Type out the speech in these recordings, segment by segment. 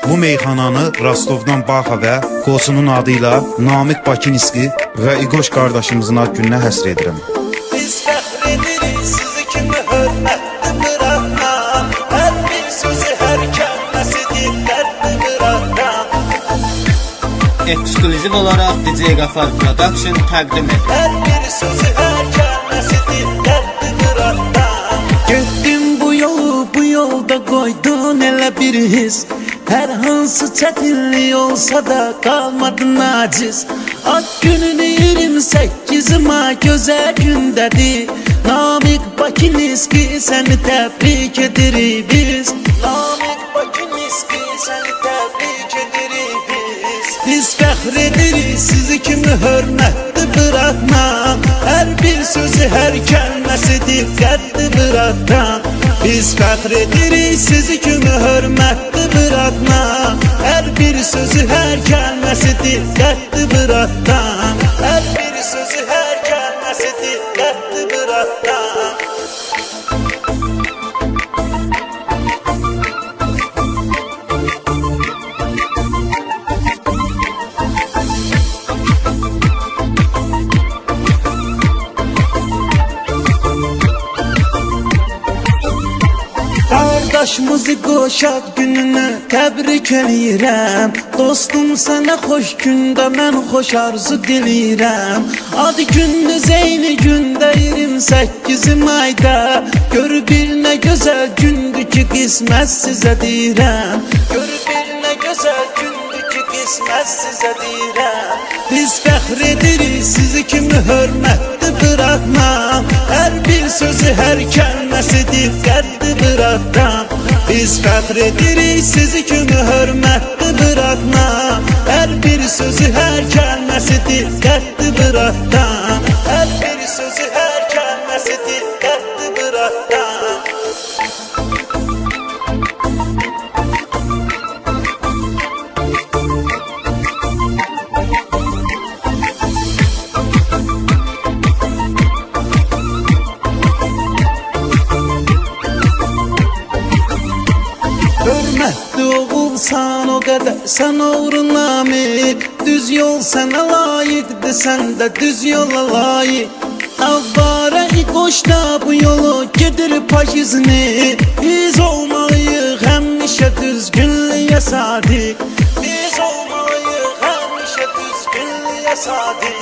Bu meyxananı Rostovdan Baxa və qosunun adıyla Namiq Bakinski və İqoş qardaşımızın ad gününə həsr edirəm. Biz fəxr edirik sizi kimi hörmətli bırakmam. Hər bir sözü, hər kəlməsi diqqətli bırakmam. Ekskluziv olaraq DJ Qafar Production təqdim edir. Hər bir sözü, hər kəlməsi diqqətli bırakmam. Getdim bu yolda qoydun elə bir his. Hər hansı çətinlik olsa da qalmadın aciz. Ad günün 28 may gözəl gündədir. Namiq Bakinski səni təbrik edirik biz. Namiq Bakinski səni təbrik edirik biz. Biz fəxr edirik sizi kimi hörmətli bırakmam. Hər bir sözü, hər kəlməsi diqqətli bırakmam. Biz fəxr edirik sizi kimi hörmətli bırakmam. Hər bir sözü, hər kəlməsi diqqətli bırakmam. Hər bir sözü, hər kəlməsi diqqətli bırakmam. Qardaşımızı qoşaq gününü təbrik eləyirəm. Dostum sənə xoş gündə mən xoş arzu diləyirəm. Adı gündüz eyni gündə 28 mayda. Gör bir nə gözəl gündür ki qismət sizə deyirəm. Gör bir nə gözəl gündür ki qismət sizə deyirəm. Biz fəxr edirik sizi kimi hörmətli bırakmam. Hər bir sözü, hər kəlməsi diqqətli bırakmam. Biz fəxr edirik sizi kimi hörmətli bırakmam. Hər bir sözü, hər kəlməsi diqqətli bırakmam. Hər bir sözü, hər kəlməsi diqqətli bırakmam. Hörmətli oğulsan o qədər sən uğrunamı. Düz yol sənə layiqdir, sən də düz yola layiq. Avvara İqoşda bu yolu gedir paşizini. Biz olmalıyıq həmişə düzgünlüyə sadiq. Biz olmalıyıq həmişə düzgünlüyə sadiq.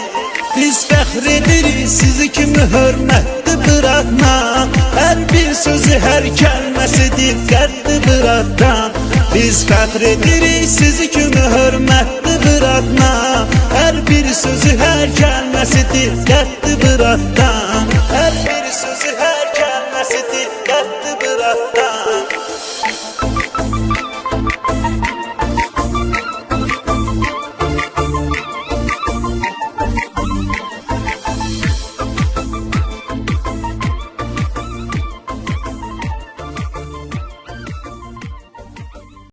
Biz fəxr edirik sizi kimi hörmətli bırakmam. Hər bir sözü, hər kəlməsi diqqətli bırakmam. Biz fəxr edirik sizi kimi hörmətli bırakmam. Hər bir sözü, hər kəlməsi diqqətli bırakmam. Hər bir sözü, hər kəlməsi diqqətli bırakmam.